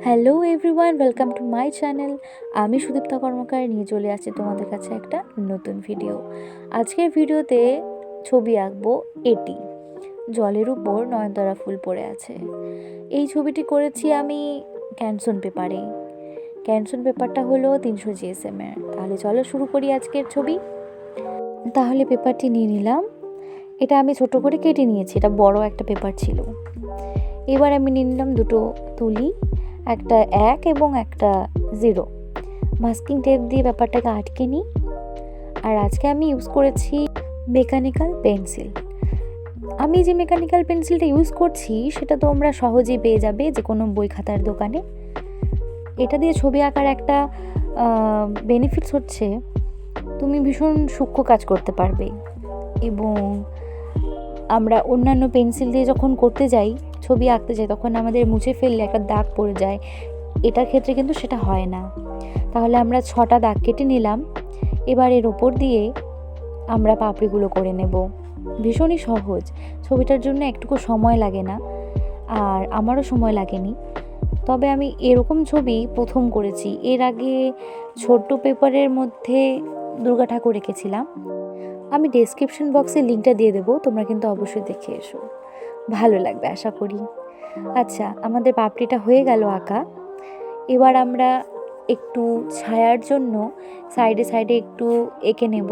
Hello everyone, welcome to my channel. আমি সুদীপ্তা কর্মকার নিয়ে চলে আসছি তোমাদের কাছে একটা নতুন ভিডিও। আজকের ভিডিওতে ছবি আঁকবো এটি জলের উপর নয়নতারা ফুল পড়ে আছে। এই ছবিটি করেছি আমি ক্যানসন পেপারে। ক্যানসন পেপারটা হলো 300 GSM-এর। তাহলে চলো শুরু করি আজকের ছবি। তাহলে পেপারটি নিয়ে নিলাম। এটা আমি ছোট করে কেটে নিয়েছি, এটা বড় একটা পেপার ছিল। এবার আমি নিয়ে নিলাম দুটো তুলি, একটা 1 এবং একটা 0। মাস্কিং টেপ দিয়ে ব্যাপারটাকে আটকে নিই। আর আজকে আমি ইউজ করেছি মেকানিক্যাল পেন্সিল। আমি যে মেকানিক্যাল পেন্সিলটা ইউজ করছি সেটা তোমরা সহজেই পেয়ে যাবে যে কোনো বই খাতার দোকানে। এটা দিয়ে ছবি আঁকার একটা বেনিফিটস হচ্ছে তুমি ভীষণ সূক্ষ্ম কাজ করতে পারবে। এবং আমরা অন্যান্য পেন্সিল দিয়ে যখন করতে যাই, ছবি আঁকতে যাই, তখন আমাদের মুছে ফেললে একটা দাগ পড়ে যায়। এটার ক্ষেত্রে কিন্তু সেটা হয় না। তাহলে আমরা 6টা দাগ কেটে নিলাম। এবার এর ওপর দিয়ে আমরা পাপড়িগুলো করে নেব। ভীষণই সহজ, ছবিটার জন্য একটুকু সময় লাগে না, আর আমারও সময় লাগেনি। তবে আমি এরকম ছবি প্রথম করেছি। এর আগে ছোট্ট পেপারের মধ্যে দুর্গা ঠাকুর এঁকেছিলাম। আমি ডেসক্রিপশন বক্সে লিঙ্কটা দিয়ে দেবো, তোমরা কিন্তু অবশ্যই দেখে এসো, ভালো লাগবে আশা করি। আচ্ছা, আমাদের পাপড়িটা হয়ে গেল আঁকা। এবার আমরা একটু ছায়ার জন্য সাইডে সাইডে একটু এঁকে নেব,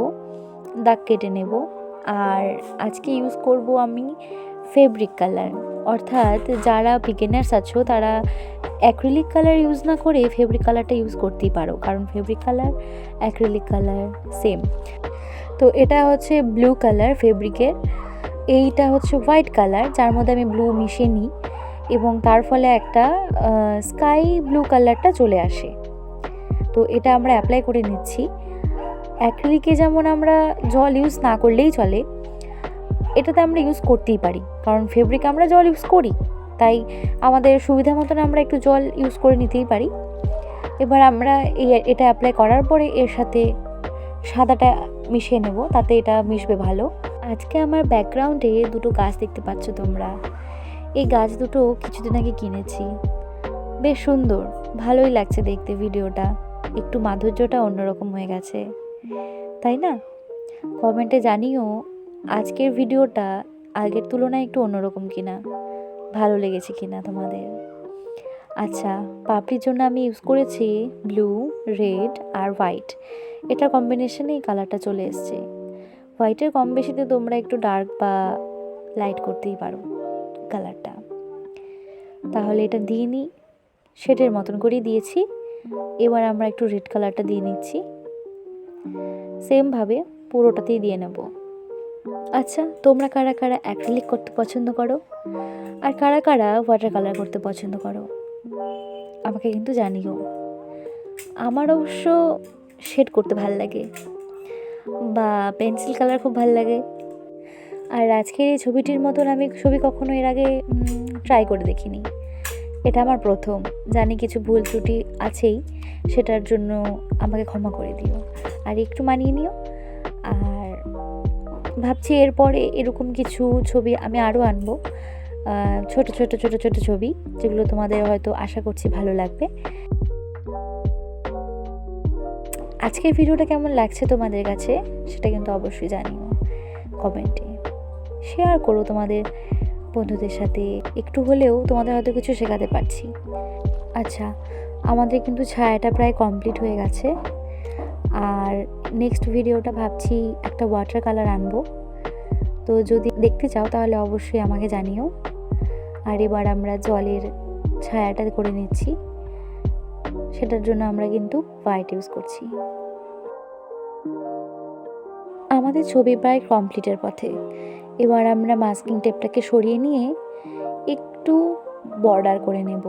দাগ কেটে নেব। আর আজকে ইউজ করব আমি ফেব্রিক কালার, অর্থাৎ যারা বিগিনার্স আছো তারা অ্যাক্রিলিক কালার ইউজ না করে ফেব্রিক কালারটা ইউজ করতেই পারো, কারণ fabric colour acrylic colour same. তো এটা হচ্ছে ব্লু কালার ফেব্রিকের, এইটা হচ্ছে হোয়াইট কালার যার মধ্যে আমি ব্লু মিশিয়ে নিই, এবং তার ফলে একটা স্কাই ব্লু কালারটা চলে আসে। তো এটা আমরা অ্যাপ্লাই করে নিচ্ছি। অ্যাক্রিলিকে যেমন আমরা জল ইউজ না করলেই চলে, এটাতে আমরা ইউজ করতেই পারি, কারণ ফেব্রিক আমরা জল ইউজ করি, তাই আমাদের সুবিধা মতন আমরা একটু জল ইউজ করে নিতেই পারি। এবার আমরা এটা অ্যাপ্লাই করার পরে এর সাথে সাদাটা মিশিয়ে নেব, তাতে এটা মিশবে ভালো। আজকে আমার ব্যাকগ্রাউন্ডে দুটো গাছ দেখতে পাচ্ছ তোমরা। এই গাছ দুটো কিছুদিন আগে কিনেছি, বেশ সুন্দর, ভালোই লাগছে দেখতে। ভিডিওটা একটু মাধুর্যটা অন্যরকম হয়ে গেছে, তাই না? কমেন্টে জানিও আজকের ভিডিওটা আগের তুলনায় একটু অন্যরকম কিনা, ভালো লেগেছে কিনা তোমাদের। আচ্ছা, পাপড়ির জন্য আমি ইউজ করেছি ব্লু, রেড আর হোয়াইট। এটার কম্বিনেশনে এই কালারটা চলে এসছে। হোয়াইটের কম বেশিতে তোমরা একটু ডার্ক বা লাইট করতেই পারো কালারটা। তাহলে এটা দিয়ে নিই, শেডের মতন করেই দিয়েছি। এবার আমরা একটু রেড কালারটা দিয়ে নিচ্ছি, সেমভাবে পুরোটাতেই দিয়ে নেব। আচ্ছা, তোমরা কারা কারা অ্যাক্রিলিক করতে পছন্দ করো আর কারা কারা ওয়াটার কালার করতে পছন্দ করো আমাকে কিন্তু জানিও। আমার অবশ্য শেড করতে ভাল লাগে, বা পেন্সিল কালার খুব ভাল লাগে। আর আজকের এই ছবিটির মতন আমি ছবি কখনো এর আগে ট্রাই করে দেখিনি, এটা আমার প্রথম। জানি কিছু ভুল ত্রুটি আছেই, সেটার জন্য আমাকে ক্ষমা করে দিও আর একটু মানিয়ে নিও। আর ভাবছি এরপরে এরকম কিছু ছবি আমি আরও আনবো, ছোট ছোট ছোট ছোট ছবি, যেগুলো তোমাদের হয়তো আশা করছি ভালো লাগবে। আজকের ভিডিওটা কেমন লাগছে তোমাদের কাছে সেটা কিন্তু অবশ্যই জানিও কমেন্টে। শেয়ার করো তোমাদের বন্ধুদের সাথে, একটু হলেও তোমাদের হয়তো কিছু শেখাতে পারছি। আচ্ছা, আমাদের কিন্তু ছায়াটা প্রায় কমপ্লিট হয়ে গেছে। আর নেক্সট ভিডিওটা ভাবছি একটা ওয়াটার কালার আনবো, তো যদি দেখতে চাও তাহলে অবশ্যই আমাকে জানিও। আর এবার আমরা জলের ছায়াটা করে নিচ্ছি, সেটার জন্য আমরা কিন্তু হোয়াইট ইউজ করছি। আমাদের ছবি প্রায় কমপ্লিটের পথে। এবার আমরা মাস্কিং টেপটাকে সরিয়ে নিয়ে একটু বর্ডার করে নেব।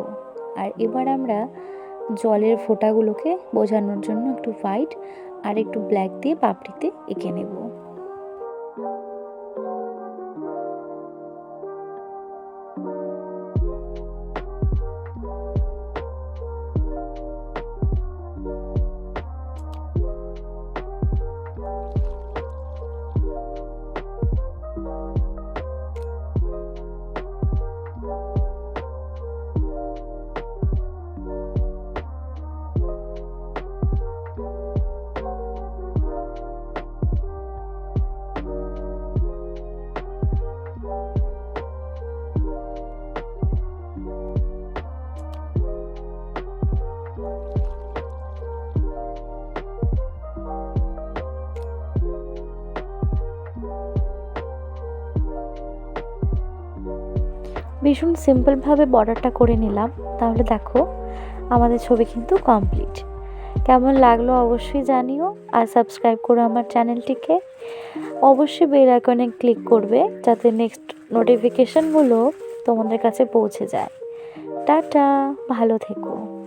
আর এবার আমরা জলের ফোঁটাগুলোকে বোঝানোর জন্য একটু হোয়াইট আর একটু ব্ল্যাক দিয়ে পাপড়িতে এঁকে নেব। ভীষণ সিম্পলভাবে বর্ডারটা করে নিলাম। তাহলে দেখো আমাদের ছবি কিন্তু কমপ্লিট। কেমন লাগলো অবশ্যই জানিও, আর সাবস্ক্রাইব করো আমার চ্যানেলটিকে। অবশ্যই বেল আইকনে ক্লিক করবে যাতে নেক্সট নোটিফিকেশনগুলো তোমাদের কাছে পৌঁছে যায়। টাটা, ভালো থেকো।